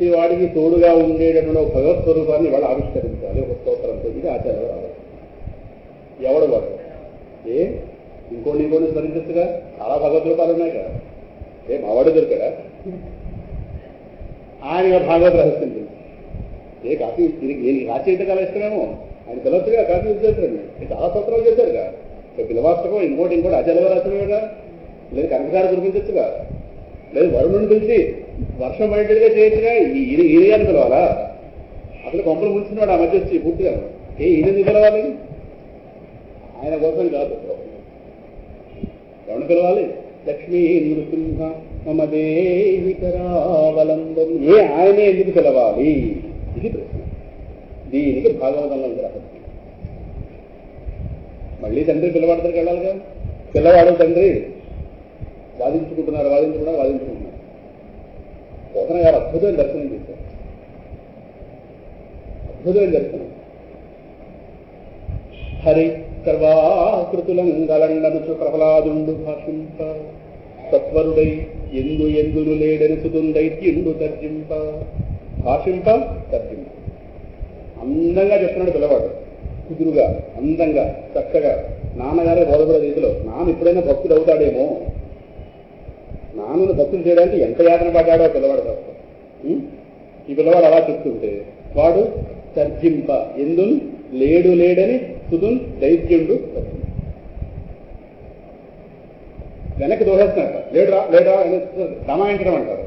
ప్రతి వాడికి తోడుగా ఉండేటటువంటి ఒక భగవత్ స్వరూపాన్ని వాళ్ళు ఆవిష్కరించాలి ఒక స్తోత్రంతో. ఇది ఆచార్య వారు. ఎవడు వాడు ఇంకోటి స్మరించచ్చుగా, చాలా భగవద్ రూపాలు ఉన్నాయి కదా, మావాడు దొరికాడా? ఆయన భాగవత రహస్యం తెలుసు. కాఫీ దీనికి రాచేత కళ ఇష్టమేమో, ఆయన పిలవచ్చుగా, కాఫీ చేస్తాడు, చాలా స్తోత్రాలు చేశారుగా, పిలవాస్తకం ఇంకోటి ఆచార్య రాసినగా, లేదు కనకసారి కురిపించచ్చుగా, లేదు వరుణుని పిలిచి వర్షం పడేట్టుగా చేయొచ్చుగా. ఈయనగాని పిలవాలా? అసలు కొంపలు ముంచున్నాడు ఆ మధ్య వచ్చి పూర్తిగా. ఈయనది పిలవాలి? ఆయన కోసం కాదు, ఎవరిని పిలవాలి? లక్ష్మీ నృసింహ మమ దేహి కరావలంబం. ఆయనే ఎందుకు పిలవాలి? ఇది ప్రశ్న. దీనికి భాగవతంలో రహస్యం. మళ్ళీ తండ్రి పిల్లవాడికి వెళ్ళాలిగా. పిల్లవాడు తండ్రి వాదించుకుంటున్నారు. పోతన గారు అద్భుతమైన దర్శనం చేశారు. అద్భుతమైన దర్శనం. హరి సర్వాకృతులంగలండనుచు ప్రహ్లాదుండు భాషింప సత్వరుడై ఎందును లేడని సుతుందైత్యుండు తర్జింప. భాషింప తర్జింప. అందంగా చెప్తున్నాడు పిల్లవాడు, కుదురుగా, అందంగా, చక్కగా. నాన్నగారే బోధపడే రీతిలో. నాన్న ఎప్పుడైనా భక్తుడు అవుతాడేమో, నాన్నను భక్తులు చేయడానికి ఎంత యాతన పడ్డాడో పిల్లవాడు తప్ప. ఈ పిల్లవాడు అలా చెప్తుంటే వాడు తర్జింప ఎందును లేడని సుతున్ దైత్యుండు. వెనక్కి దోహేస్తున్నాడు. లేడురా అని దమాయించడం అంటారు.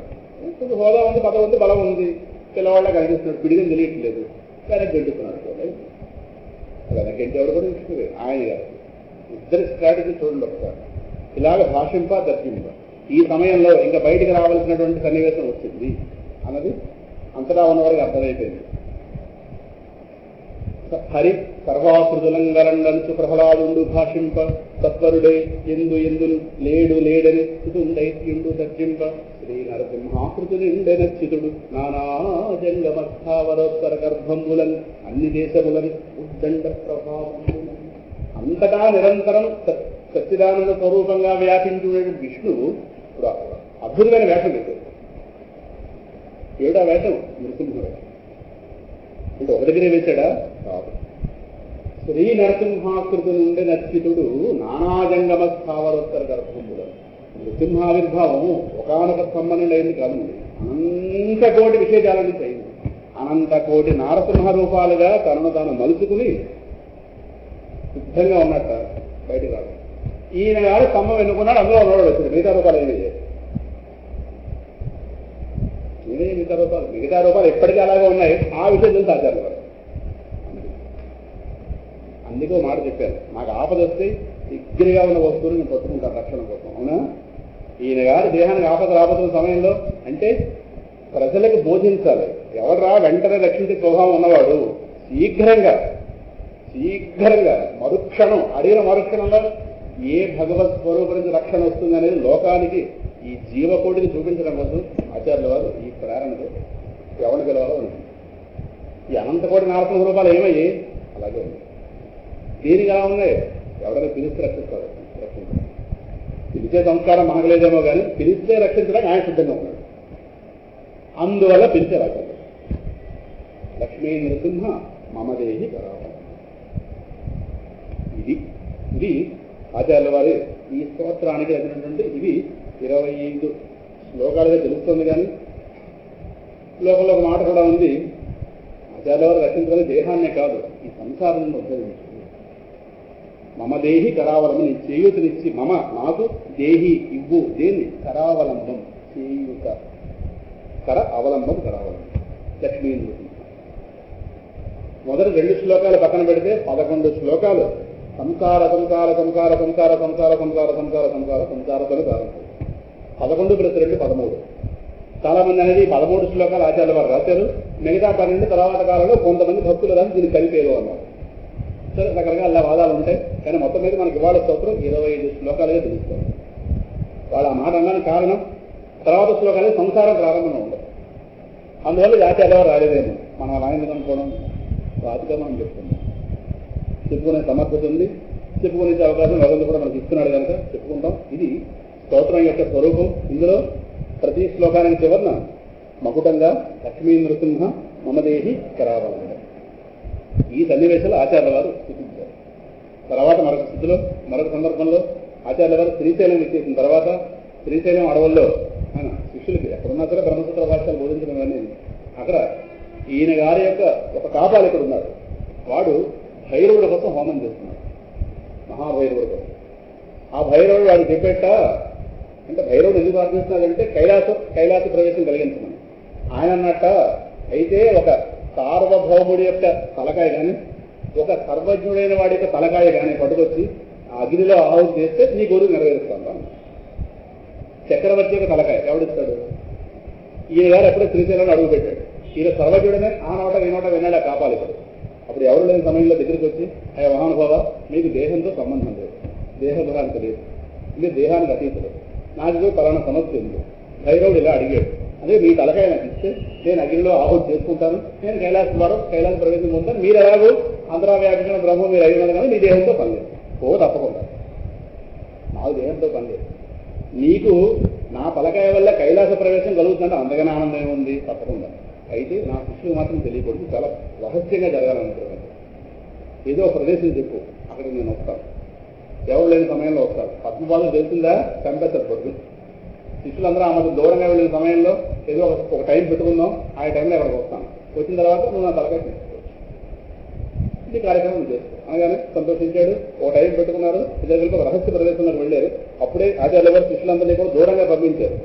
హోదా ఉంది, పదవి ఉంది, బలం ఉంది, పిల్లవాళ్ళ కనిపిస్తున్నాడు, పిడిగని తెలియట్లేదు, వెనక్కి గెంటుతున్నాడు. వెనక్కి గెంటేవాడు కూడా ఇస్తుంది ఆయన గారు. ఇద్దరి స్ట్రాటజీ చూడండి ఒకసారి. ఇలాగ భాషింప తర్జింప. ఈ సమయంలో ఇంకా బయటికి రావాల్సినటువంటి సన్నివేశం వచ్చింది అన్నది అంతటా ఉన్నవారికి అర్థమైపోయింది. హరి సర్వాకృతులంగరండనుచు ప్రహ్లాదుండు భాషింప సత్వరుడై ఎందును లేడని సుతుందైత్యుండు తర్జింప. శ్రీ నరసింహాకృతి నిండెనచ్చితుడు నానాజంగమస్థావరోత్తర గర్భములను అన్ని దేశములను ఉద్దండ ప్రభావములను అంతటా నిరంతరం సచ్చిదానంద స్వరూపంగా వ్యాపించుకునే విష్ణువు ఇప్పుడు అద్భుతమైన వేషం వేశారు. ఏడా వేషం? నృసింహ వేషం. అంటే ఒక దగ్గరే వేశాడా? కాదు. శ్రీ నరసింహాకృతి నుండి నచ్చితుడు నానాజంగమ స్థావరోత్తర గర్భములు. నృసింహావిర్భావము ఒకనొక సంబంధం అయింది కాదు, అనంత కోటి విశేషాలని అయింది. అనంత కోటి నారసింహ రూపాలుగా తనను తాను మలుచుకుని సిద్ధంగా ఉన్నట్ట బయటకు రాదు. ఈయన గారు స్తంభం ఎన్నుకున్నాడు, అందులో ఉన్నవాడు వచ్చింది. మిగతా రూపాలు ఏమి లేదు. మిగతా రూపాలు ఎప్పటికీ అలాగే ఉన్నాయి. ఆ విషయం తెలుసు ఆచార్యులు వారు. అందుకే మాట చెప్పారు, నాకు ఆపద వస్తే దగ్గరగా ఉన్న వస్తువులు నేను పట్టుకుంటాను రక్షణ కోసం. అవునా? ఈయన గారు దేహానికి ఆపద రాబోతున్న సమయంలో అంటే ప్రజలకు బోధించాలి. ఎవడరా వెంటనే రక్షించే స్వభావం ఉన్నవాడు శీఘ్రంగా మరుక్షణం అడిగిన మరుక్షణంలో ఏ భగవత్ స్వరూపం నుంచి రక్షణ వస్తుంది అనేది లోకానికి ఈ జీవకోటికి చూపించడం కోసం ఆచార్యుల వారు ఈ ప్రేరణతో ఎవరిని పిలవాలో ఉంది. ఈ అనంతకోటి నారసింహ రూపాలు ఏమయ్యి అలాగే ఉంది. దీనికి ఎలా ఉన్నాయి? ఎవరైనా పిలిస్తే రక్షిస్తారు. పిలిచే సంస్కారం మనకు లేదేమో కానీ పిలిస్తే రక్షించడానికి ఆయన సిద్ధంగా ఉన్నాడు. అందువల్ల పిలిచే రక్షణ. లక్ష్మీ నృసింహ మమదేహి కరావ. ఇది ఆచార్యుల వారి ఈ స్తోత్రానికి వచ్చినటువంటి ఇవి 25 శ్లోకాలుగా తెలుస్తుంది. కానీ లోకంలో ఒక మాట కూడా ఉంది, ఆచార్యుల వారు రక్షించాలని దేహాన్నే కాదు ఈ సంసారాన్ని ఉద్ధరించింది. మమ దేహి కరావలంబం, నీ చేయూతనిచ్చి మమ నాకు దేహి ఇవ్వు. దేన్ని? కరావలంబం, చేయూత. కర అవలంబం, కరావలంబం. లక్ష్మీ నృసింహ. మొదటి 2 శ్లోకాలు పక్కన పెడితే 11 శ్లోకాలు సంసార సంసార సంసార సంసార సంసార సంసార సంసార సంసార సంసారతో ప్రారంభం. 11 + 2 13. చాలా మంది అనేది 13 శ్లోకాలు ఆచార్యుల వారు రాశారు. మిగతా 12 తర్వాత కాలంలో కొంతమంది భక్తులు రాసి దీన్ని కలిపేరు అన్నారు. సరే, రకరకాల వాదాలు ఉంటాయి. కానీ మొత్తం మీద మనకి ఇవాళ స్తోత్రం 25 శ్లోకాలుగా తెలుస్తుంది. వాళ్ళు ఆ మాట అనడానికి కారణం తర్వాత శ్లోకాలు సంసారం ప్రారంభంగా ఉండదు. అందువల్ల ఆచార్యుల వారు రాలేదేమో మనం అలా ఎందుకు అనుకోవడం? వాటిగా మనం చెప్పుకునే సమర్థత ఉంది. చెప్పుకునే అవకాశం భగవంతుడు కూడా మనకి ఇస్తున్నాడు కనుక చెప్పుకుంటాం. ఇది స్తోత్రం యొక్క స్వరూపం. ఇందులో ప్రతి శ్లోకానికి చివరన మకుటంగా లక్ష్మీ నృసింహ మమదేహి కరావలంబ. ఈ సన్నివేశాలు ఆచార్యుల వారు స్థితించారు. తర్వాత మరొక స్థితిలో మరొక సందర్భంలో ఆచార్యుల వారు శ్రీశైలం ఎక్కేసిన తర్వాత శ్రీశైలం అడవుల్లో ఆయన శిష్యులకి ఎక్కడున్నా సరే బ్రహ్మసూత్ర భాష్యాలు బోధించడం కానీ అక్కడ ఈయన గారి యొక్క ఒక కాపాలికుడు ఉన్నాడు. వాడు భైరవుడి కోసం హోమం చేస్తున్నాడు, మహాభైరవుడి కోసం. ఆ భైరవుడు వాడు చెప్పేట అంటే భైరవుడు ఎందుకు ప్రార్థిస్తున్నాడంటే కైలాస ప్రవేశం కలిగించమని. ఆయన అన్నట్ట అయితే ఒక సార్వభౌముడి యొక్క తలకాయ కానీ ఒక సర్వజ్ఞుడైన వాడి యొక్క తలకాయ కానీ పట్టుకొచ్చి ఆ అగ్నిలో ఆహుతి చేస్తే నీ కోరిక నెరవేరుస్తాను. చక్రవర్తి యొక్క తలకాయ ఎవడిస్తాడు? ఈయన గారు ఎప్పుడో శ్రీశైలంలో అడుగు పెట్టాడు. ఈయన సర్వజ్ఞుడనే ఆ నోట ఈ నోట విన్నాడు ఆ కాపాలికుడు. అప్పుడు ఎవరు లేని సమయంలో దగ్గరికి వచ్చి అయ్యా మహానుభావ, మీకు దేహంతో సంబంధం లేదు, దేహభ్రాంతి లేదు, ఇది దేహానికి అతీతుడు, నాకు పలానా సమస్య ఉంది. భైరవుడు ఇలా అడిగాడు, అదే మీ తలకాయ నాకు ఇస్తే నేను అగ్నిలో ఆహుతి చేసుకుంటాను, నేను కైలాస ప్రవేశం పొందుతాను, మీరు ఎలాగో అంతరావ్యాపించిన బ్రహ్మ మీరు అయినారు కానీ మీ దేహంతో పనిలేదు. తప్పకుండా నాకు దేహంతో పనిలేదు, నీకు నా తలకాయ వల్ల కైలాస ప్రవేశం కలుగుతుందంటే అంతగానే ఆనందం ఉంది, తప్పకుండా. అయితే నా శిష్యులు మాత్రం తెలియకూడదు, చాలా రహస్యంగా జరగాలనుకుంటున్నాను. ఏదో ఒక ప్రదేశం చెప్పు, అక్కడికి నేను వస్తాను, ఎవరు లేని సమయంలో వస్తాను. పద్మపాదులు తెలిసిందా చంపేస్తారు పొద్దు. శిష్యులందరూ ఆమె దూరంగా వెళ్ళిన సమయంలో ఏదో ఒక టైం పెట్టుకుందాం, ఆ టైంలో ఎక్కడికి వస్తాను, వచ్చిన తర్వాత నువ్వు నా తలకాయ తీసుకోవచ్చు, ఈ కార్యక్రమం చేసుకో అనగానే సంతోషించాడు. ఒక టైం పెట్టుకున్నారు, ఇద్దరు కలిపి ఒక రహస్య ప్రదేశంలోకి వెళ్ళారు. అప్పుడే ఆచార్యుల వారు శిష్యులందరినీ కూడా దూరంగా పంపించారు,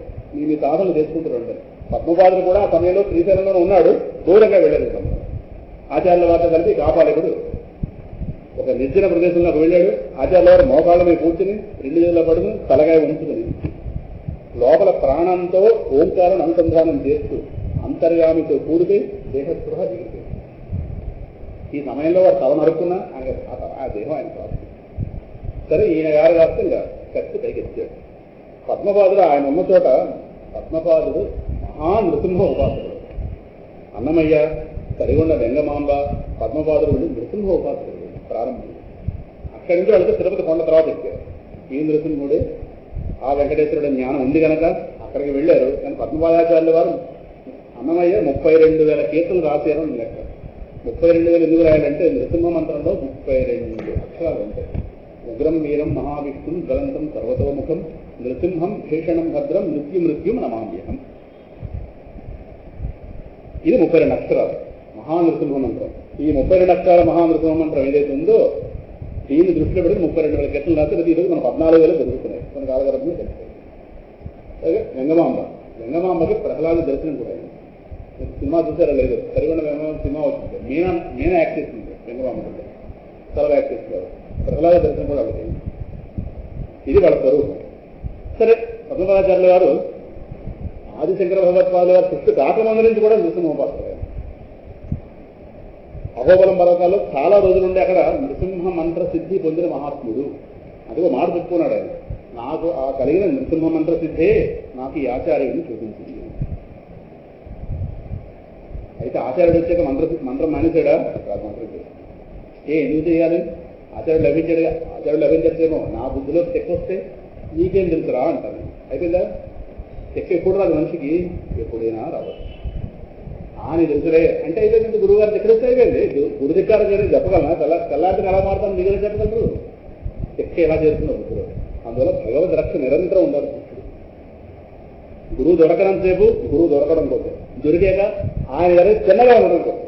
మీ సాధనలు చేసుకుంటారు. పద్మపాదుడు కూడా ఆ సమయంలో శ్రీశైలంలో ఉన్నాడు, దూరంగా వెళ్ళారు. ఆచార్యుల వారితో కలిపి కాపాలికుడు ఒక నిర్జన ప్రదేశంలోకి వెళ్ళాడు. ఆచార్యుల వారు మోకాళ్ళ మీద కూర్చుని 2 చేతుల పడుకుని తలకాయ ఉంచుకుని లోపల ప్రాణంతో ఓంకారం అనుసంధానం చేస్తూ అంతర్యామితో కూడితే దేహస్పృహ దిగుతుంది. ఈ సమయంలో వాడు తల నరుక్కున్నా ఆ దేహం ఆయన కాదు. సరే ఈయన గారు కాస్తే ఇంకా కత్తి పైకి ఎత్తాడు. పద్మపాదుడు ఆయన ఉన్న చోట పద్మపాదుడు మహానృసింహ ఉపాసకుడు. అన్నమయ్య, కరిగొండ వెంగమాంబ, పద్మపాదుడు నృసింహ ఉపాసకుడు ప్రారంభం. అక్కడి నుంచి వాళ్ళకి తిరుపతి కొండ తర్వాత ఎక్కారు. ఈ నృసింహుడే ఆ వెంకటేశ్వరుడు జ్ఞానం ఉంది కనుక అక్కడికి వెళ్ళారు. కానీ పద్మపాదాచార్యుల వారు అన్నమయ్య 32,000 కీర్తనలు రాశారు అని లెక్క. 32,000 ఎందుకు రాయాలంటే నృసింహ మంత్రంలో 32 అక్షరాలు ఉంటాయి. ఉగ్రం వీరం మహావిష్ణుం జ్వలంతం సర్వతోముఖం నృసింహం భీషణం భద్రం మృత్యుం నమామ్యహం. ఇది 32 అక్షరాలు మహానృసింహ మంత్రం. ఈ 32 అక్షరాల మహానృసింహ మంత్రం ఏదైతే ఉందో దీన్ని దృష్టిలో పెట్టి 32,000 కీర్తనలు రాస్తే ఈరోజు మన 14,000 జరుగుతున్నాయి. మన కాలగర్భంలో తెలుస్తాయి. అలాగే వెంగమాంబకి ప్రహ్లాద దర్శనం కూడా అయింది. సినిమా చూసారా లేదు? కరిగొండ వెంగమాంబ సినిమా వచ్చింది. మీనా యాక్ట్ చేసింది వెంగమాంబ కంటే చాలా యాక్ట్ చేస్తున్నారు. ప్రహ్లాద దర్శనం కూడా అవుతాయి. ఇది వాళ్ళ స్వరూపం. సరే పద్మపాదాచార్యుల వారు ఆదిశంకర భగవత్పాదుల వారి శిష్యు కాకమందు నుంచి కూడా నృసింహోపాసకులు. అహోబలం పర్వతాల్లో చాలా రోజులుండి అక్కడ నృసింహ మంత్ర సిద్ధి పొందిన మహాత్ముడు. అదిగో మాట చెప్పుకున్నాడు ఆయన, నాకు ఆ కలిగిన నృసింహ మంత్ర సిద్ధే నాకు ఈ ఆచార్యుడిని చూపించింది. అయితే ఆచార్యుడు వచ్చాక మంత్రం మానేశాడా? మంత్రం ఎందుకు చేయాలి? ఆచార్యుడు లభించాడుగా. ఆచార్యుడు లభించచ్చేమో నా బుద్ధిలో చెక్ వస్తే నీకేం తెలుసురా అంటాను. అయిపోయిందా? చెక్ ఎప్పుడు రాదు మనిషికి, ఎప్పుడైనా రావచ్చు. అని తెలుసులే అంటే అయిపోయింది. గురువుగారు దగ్గర అయిపోయింది. గురు ధిక్కారం చేయాలి చెప్పగలనా? తెల్లారిని ఎలా మారుతాను మిగిలిన చెప్పగలరు. చెక్క ఎలా చేస్తుందో బుద్ధిలో. అందువల్ల భగవద్ రక్ష నిరంతరం ఉండాలి. గురువు దొరకడం సేపు గురువు దొరకడం కోసం, దొరికాక ఆయన గారు చిన్నగా ఉండడం కోసం,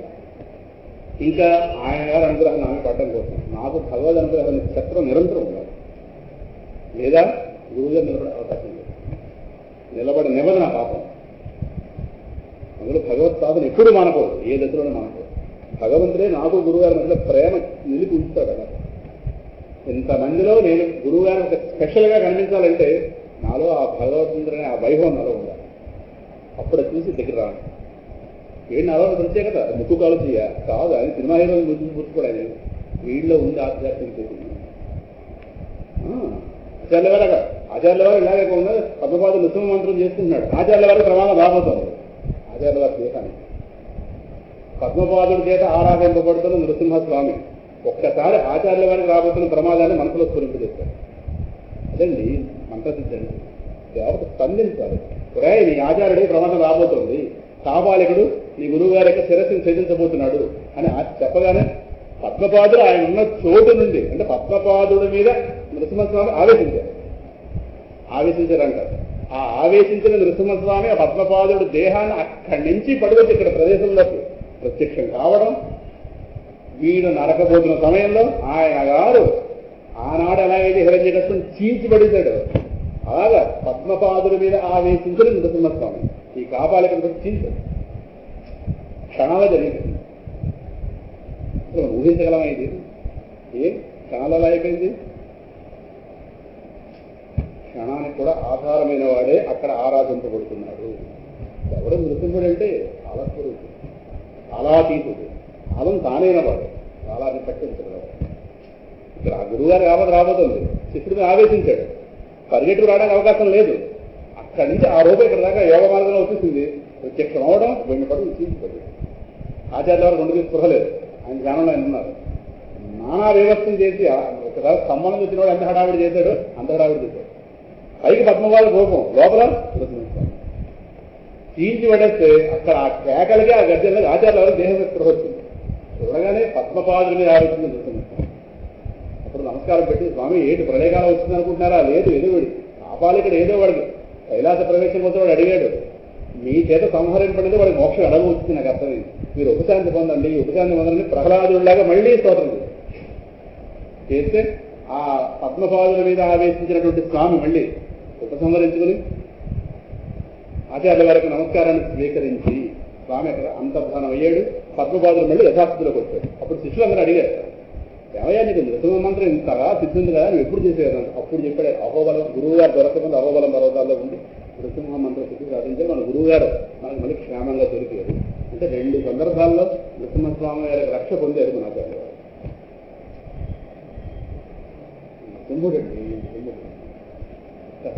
ఇంకా ఆయన గారు అనుగ్రహం ఆమె పడడం కోసం నాకు భగవద్ అనుగ్రహం చక్రం నిరంతరం ఉండాలి. లేదా గురువుగా నిలబడే అవకాశం లేదు. నిలబడి నా పాపం. అందులో భగవత్ సాధన ఎప్పుడు మానకూడదు, ఏ దశలోనే మానకూడదు. భగవంతుడే నాకు గురువుగారి మధ్య ప్రేమ నిలిపి ఉంచుతాడు అలా. ఇంతమందిలో నేను గురువుగారు ఒక స్పెషల్గా కనిపించాలంటే నాలో ఆ భగవంతుడనే ఆ వైభవం నాలో ఉండాలి. అప్పుడు చూసి దగ్గర రాను. ఏంటి నాలో ప్రత్యేకత ముక్కు కాలు చేయ కాదు. ఆయన సినిమా హీరో గుర్తుకోవాలి. వీళ్ళలో ఉంది ఆధ్యాత్మిక చేసింది. ఆచార్యుల వారు ఇలాగే ఉన్నది. పద్మపాదు నృసింహ మంత్రం చేసుకుంటున్నాడు. ఆచార్యుల వారికి ప్రమాదం రాబోతుంది. ఆచార్యుల వారి దేశాన్ని పద్మపాదుడి చేత ఆరాధింపబడుతున్న నృసింహస్వామి ఒక్కసారి ఆచార్యుల వారికి రాబోతున్న ప్రమాదాన్ని మనసులో స్ఫురింపజేశారు. అదండి మంత్రసిద్ధి. దేవత స్పందించాలి. నీ ఆచార్యుడి ప్రమాదం రాబోతుంది, కాపాలికుడు నీ గురువు గారి యొక్క శిరస్సును ఛేదించబోతున్నాడు అని చెప్పగానే పద్మపాదుడు ఆయన ఉన్న చోటు నుండి అంటే పద్మపాదుడి మీద నృసింహస్వామి ఆవేశించారంటారు. ఆ ఆవేశించిన నృసింహస్వామి ఆ పద్మపాదుడు దేహాన్ని అక్కడి నుంచి పడుకొచ్చి ఇక్కడ ప్రదేశంలోకి ప్రత్యక్షం కావడం, వీడు నరకబోతున్న సమయంలో ఆయన గారు ఆనాడు ఎలాగైతే హిరణ్యకశిపుని చీల్చిపడేశాడు అలాగా పద్మపాదుడి మీద ఆవేశించిన నృసింహస్వామి ఈ కాపాలికను బట్టి చీల్చాడు. క్షణాలు జరిగింది. ఊహించగలమా ఇది? క్షణాలు ఎలా అయిపోయింది? క్షణానికి కూడా ఆధారమైన వాడే అక్కడ ఆరాధింపబడుతున్నాడు. ఎవరు నృసింహుడు అంటే కాలస్వరూపుడు, కాలాతీతుడు, కాలం తానైన వాడు, కాలాన్ని పట్టించగలవాడు. ఇక్కడ ఆ గురువుగారు రాబోతుంది, శిష్యుడిని ఆవేశించాడు, పరిగెట్టుకు రావడానికి అవకాశం లేదు. అక్కడి నుంచి ఆ రూపం ఇక్కడ దాకా యోగ మార్గంలో వచ్చేసింది. ప్రత్యక్షం అవడం వెంటపడి చీల్చిపడి ఆచార్య వారు రెండు స్పృహ లేదు. ఆయన జ్ఞానంలో ఆయన ఉన్నారు. నానా వ్యవస్థను చేసి ఒకసారి సంబంధం వచ్చిన వాడు ఎంత హడావిడి చేశాడో అంత హడావిడి చేశాడు. పైకి పద్మపాద రూపం, లోపల చీల్చి పడేస్తే అక్కడ ఆ కేకలకి ఆ గర్జనలకి ఆచార్య వారికి దేహం స్పృహ వచ్చింది. చూడగానే పద్మపాదుల మీద ఆలోచన చూస్తున్నాం. అప్పుడు నమస్కారం పెట్టి, స్వామి ఏంటి ప్రళయకాలం వచ్చింది అనుకుంటున్నారా? లేదు, ఏదో వాడి కాపాలికడు ఏదో వాడికి కైలాస ప్రవేశం కోసం వాడు అడిగాడు, మీ చేత సంహరింపడితే వాడికి మోక్షం అడగ వచ్చింది. నాకు అర్థమైంది. మీరు ఉపశాంతి పొందండి, ఉపశాంతి పొందండి ప్రహ్లాదుడిలాగా మళ్ళీ స్తోత్రం చేస్తే ఆ పద్మపాదుల మీద ఆవేశించినటువంటి స్వామి మళ్ళీ ఉపసంహరించుకుని ఆచార్య వారికి నమస్కారాన్ని స్వీకరించి స్వామి అక్కడ అంతర్ధానం అయ్యాడు. పద్మపాదులు మళ్ళీ యథాస్థితిలోకి వచ్చాడు. అప్పుడు శిష్యులందరూ అడిగారు, ఏమయ్యా నీకు నృసింహ మంత్రం ఇంతగా సిద్ధింది కదా, నువ్వు ఎప్పుడు చేసేవారు? అప్పుడు చెప్పాడు, అహోబలం గురువు గారు దొరకకుండా అహోబలం పర్వతాల్లో ఉండి నృసింహ మంత్రం సిద్ధి సాధించారు. మన గురువు గారు మనకు మళ్ళీ క్షేమంగా దొరికారు. అంటే 2 సందర్భాల్లో నృసింహస్వామి గారి రక్ష పొందారు మన ఆచార్య వారు. సింహుడండి,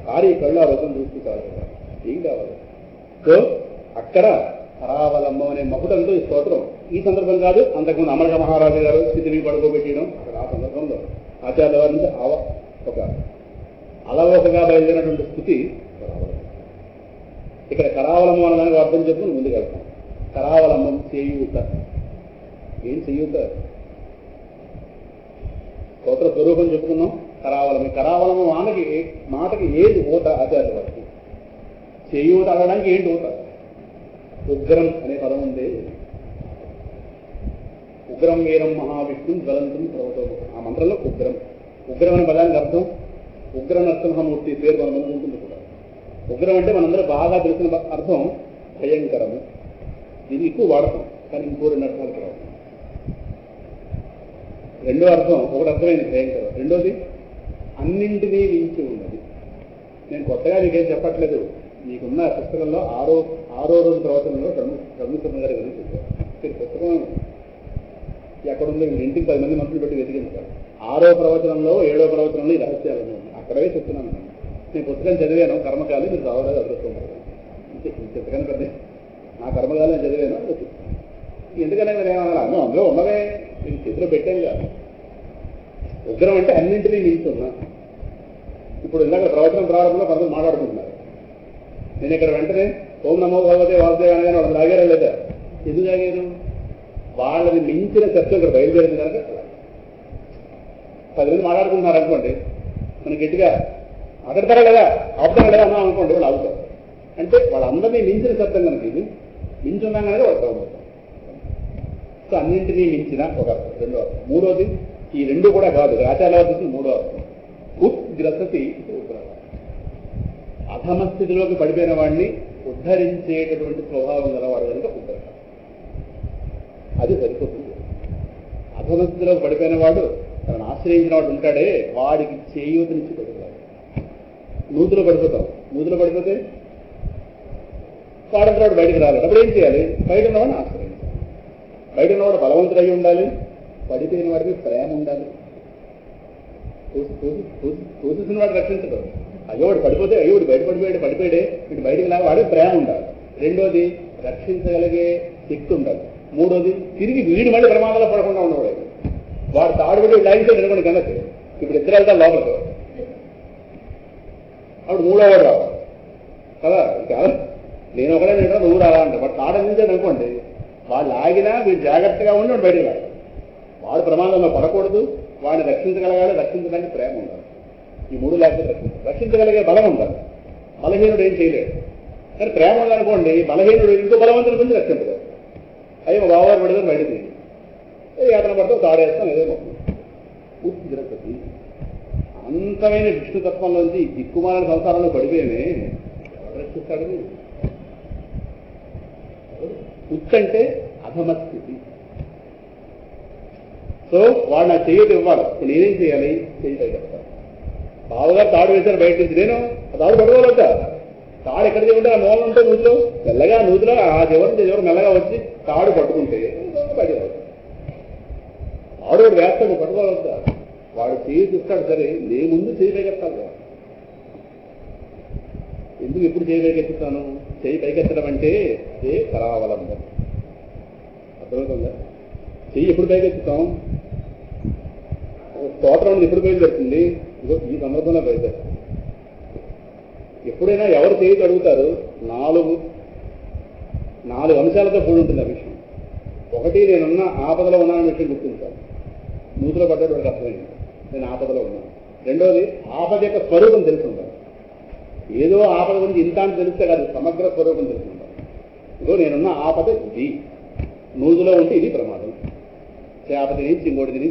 కారి కళ్ళు ఆ రూపం చూస్తూ కాదు, ఏం కావాలి? సో అక్కడ కరావలంబం అనే మకుటంతో ఈ స్తోత్రం ఈ సందర్భం కాదు, అంతకుముందు అమరక మహారాజు గారు స్థితిని పడుకోబెట్టడం అక్కడ ఆ సందర్భంలో ఆచార్య వారి నుంచి ఒక అలవోకగా బయలుదేరినటువంటి స్థితి కరావలంబం. ఇక్కడ కరావలంబం అనడానికి అర్థం చెప్పుకుని ముందుకెళ్తాం. కరావలంబం చేయూత. ఏం చేయూత? స్తోత్ర స్వరూపం చెప్పుకున్నాం. కరావలం, కరావలము మాటకి ఏది ఊత ఆచార్య వారికి? చేయూత అనడానికి ఏంటి ఊత? ఉగ్రం అనే పదం ఉంది. ఉగ్రం వీరం మహావిష్ణు జ్వలంతం పర్వతం. ఆ మంత్రంలో ఉగ్రం, ఉగ్రం అనే పదానికి అర్థం ఉగ్ర నరసింహమూర్తి పేరు కొంతమంది ఉంటుంది కూడా. ఉగ్రం అంటే మనందరూ బాగా తెలిసిన అర్థం భయంకరము. ఇది ఎక్కువ వాడతాం, కానీ ఇంకో 2 అర్థాలు కూడా. రెండో అర్థం, ఒకటి అర్థమైంది భయంకరం, రెండోది అన్నింటినీ మించి ఉన్నది. నేను కొత్తగా మీకేం చెప్పట్లేదు. మీకున్న పుస్తకంలో ఆరో రోజు ప్రవచనంలో షణ్ముఖ గారి గురించి చెప్పారు. పుస్తకం ఎక్కడుందో ఇంటికి 10 మంది మనుషులు పెట్టి వెతికించారు. 6వ ప్రవచనంలో 7వ ప్రవచనంలో ఈ రహస్యాలు అక్కడే చెప్తున్నాను. నేను పుస్తకం చదివాను, కర్మకాలి మీరు రావలేదు అదృష్టం. చెప్పగానే పెద్ద నా కర్మకాలి నేను చదివాను, ఎందుకనే నేను ఏమన్నా అందులో ఉన్నవే నేను చేతిలో పెట్టాను కాదు. ఉగ్రం అంటే అన్నింటినీ మించి ఉన్నా. ఇప్పుడు ఇందాక ప్రవచనం ప్రారంభంలో కొంతమంది మాట్లాడుకుంటున్నారు. నేను ఇక్కడ వెంటనే ఓం నమో భగవతే వాసుదేవ అనగానే వాళ్ళు తాగారా లేదా? ఎందుకు తాగారు? వాళ్ళని మించిన చర్చలు ఇక్కడ బయలుదేరింది కనుక 10 మంది మాట్లాడుకుంటున్నారు అనుకోండి, మనం గట్టిగా మాట్లాడతారా లేదా, ఆపుతారా లేదా అన్నాం అనుకోండి, వాళ్ళు ఆగుతారు. అంటే వాళ్ళందరినీ మించిన శబ్దం కనుక ఇది మించి ఉన్నాం కనుక వాళ్ళు అవుతారు. సో అన్నింటినీ మించిన ఒక అర్థం. రెండో అర్థం. మూడోది, ఈ 2 కూడా కాదు, ఆచార్య వారికి 3వ అర్థం ఉద్గ్రసతి. అధమ స్థితిలోకి పడిపోయిన వాడిని ఉద్ధరించేటటువంటి స్వభావం గలవాడు కనుక ఉద్ధరణ. అది సరిపోతుంది. అధమ స్థితిలోకి పడిపోయిన వాడు తనను ఆశ్రయించిన వాడు ఉంటాడే, వాడికి చేయూత నుంచి పడిపోతాడు. నూతిలో పడిపోతాం, నూతిలో పడిపోతే వాడంతా వాడు బయటకు రాలేదు. అప్పుడు ఏం చేయాలి? బయట ఉన్నవాడిని ఆశ్రయించాలి. బయట ఉన్నవాడు బలవంతుడు అయి ఉండాలి, పడిపోయిన వాడికి ప్రేమ ఉండాలి. తోసిన వాడు రక్షించడం. అయ్యోడు పడిపోతే అయ్యోడు పడిపోయాడే వీడు బయటకు లాగా వాడికి ప్రేమ ఉండాలి. రెండోది రక్షించగలిగే శక్తి ఉండాలి. మూడోది తిరిగి వీడి మళ్ళీ ప్రమాదాలు పడకుండా ఉండేవాడు. వాడు తాడుబడి లాగితే నిలబడి కనుక ఇప్పుడు 2 వెళ్తారు లోపలికి. అప్పుడు 3వ వాడు రావాలి కదా. నేను ఒకడే నేను నువ్వు రాలా అంటే వాడు తాడు అందించాడు అనుకోండి, వాళ్ళు ఆగినా వీడు జాగ్రత్తగా ఉండి వాడు బయటకు రాడు. వాడు ప్రమాదంలో పడకూడదు, వాడిని రక్షించగలగాలి, రక్షించడానికి ప్రేమ ఉండాలి. ఈ మూడు లేకపోతే రక్షించగలిగే బలం ఉండాలి. బలహీనుడు ఏం చేయలేడు. కానీ ప్రేమ ఉందనుకోండి, బలహీనుడు ఇంకో బలవంతుల గురించి రక్షించలేదు. అయ్యి మా బావగారు పడితే బయట తీయండి, యాతన పడితే తాడేస్తాం, ఏదో పూర్తి జరుగుతుంది. అంతమైన విష్ణుతత్వంలోంచి దిక్కుమాల సంసారంలో పడిపోయానే రక్షిస్తాడు. ఉచ్చంటే అధమస్థితి. సో వాడు నా చెయ్యటి ఇవ్వాలి. ఇప్పుడు నేనేం చేయాలి? చెయ్యి చెప్తాను. బావగా తాడు వేశారు బయట నుంచి, నేను ఆ తాడు పట్టుకోవాలంట. తాడు ఎక్కడ చేయకుంటే ఆ మూలం ఉంటే నూతిలో మెల్లగా నూతిలో ఆ చివరి మెల్లగా వచ్చి తాడు పట్టుకుంటే బయట తాడు వాడు వేస్తాడు, పట్టుకోవాలంట. వాడు చెయ్యి చూస్తాడు, సరే నే ముందు చేయి పైకెత్తాలి కదా. ఎందుకు ఎప్పుడు చేయి పైకెత్తుతాను? చేయి పైకెత్తడం అంటే అదే కరావలంబం. అర్థమవుతుందా? చెయ్యి ఎప్పుడు పైకెత్తుతాం? స్తోత్రం ఎప్పుడు బయలుదేరుతుంది? ఇదో ఈ సందర్భంలో బయలుదేరుతుంది. ఎప్పుడైనా ఎవరు చేయి అడుగుతారు, నాలుగు అంశాలతో కూడి ఉంటుంది ఆ విషయం. ఒకటి, నేనున్న ఆపదలో ఉన్నానన్న విషయం గుర్తించాలి. నూతులో పడ్డాడు వాడికి అర్థమైంది, నేను ఆపదలో ఉన్నాను. రెండోది, ఆపద యొక్క స్వరూపం తెలిసి ఉండాలి. ఏదో ఆపద గురించి ఇంత అని తెలిస్తే కాదు, సమగ్ర స్వరూపం తెలిసి ఉండాలి. ఇదో నేనున్న ఆపద ఇది, నూతులో ఉంటే ఇది ప్రమాదం. చేప తిని ఇంకోటి తిని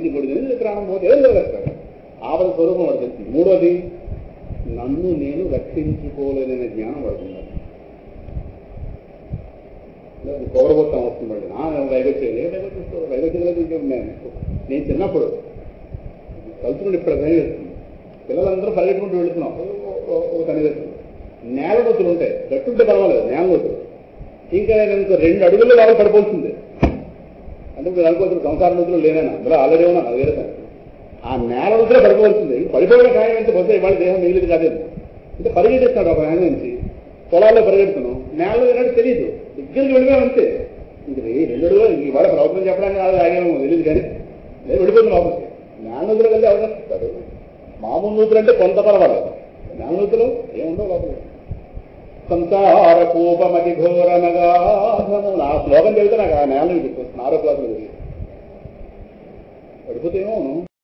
ప్రాణం పోతే ఏదో జరగస్తాడు. ఆపద స్వరూపం వాడు తెలిసింది. మూడోది, నన్ను నేను రక్షించుకోలేదనే జ్ఞానం పడుతున్నాడు. పౌరభూతం వస్తుంది. వైగొచ్చేది నేను చిన్నప్పుడు కలుసుకుంటే ఇప్పుడు భయవేస్తుంది. పిల్లలందరూ పరిగెట్టుకుంటూ వెళుతున్నాం. ఒక కనిపిస్తుంది. నేల నొత్తులు ఉంటాయి, గట్టుంటే పర్వాలేదు, నేల నొత్తులు. ఇంకా నేను 2 అడుగుల్లో వాళ్ళు పడిపోతుంది. అంటే మీరు అనుకోవచ్చు సంసార నొత్తులు లేనైనా అందులో ఆల్రెడీ ఉన్నా, అది వేరే సంగతి. ఆ నేల నొత్తులో పడిపోతుంది. పడిపోయిన ఖాయం అంటే పోతే ఇవాళ దేహం మిగిలిది కాదేమో. అంటే పరిగెట్టిస్తాడు ఒక ఆయన నుంచి. పొలాల్లో పరిగెడుతున్నాం, నేలలో ఏనాడు తెలియదు, దగ్గరికి వెళ్ళిపోయామంతే. ఇంక 2 అడుగులో ఇవాళ ప్రవచనం చెప్పడానికి ఆగేమో తెలియదు, కానీ నేను వెళ్ళిపోయింది లోపలికి. నేల నొత్తులో వెళ్ళి అవకాశిస్తాడు. మామూలు నూతులు అంటే కొంత పర్వాలేదు, నేల నూతులు ఏముండవు లోపల. సంసార కూపమతి ఘోరమగాధము. నా శ్లోకం చెబితే నాకు ఆ నేలని గుర్తొస్తుంది. 6వ క్లాసులో పడిపోతే ఏమో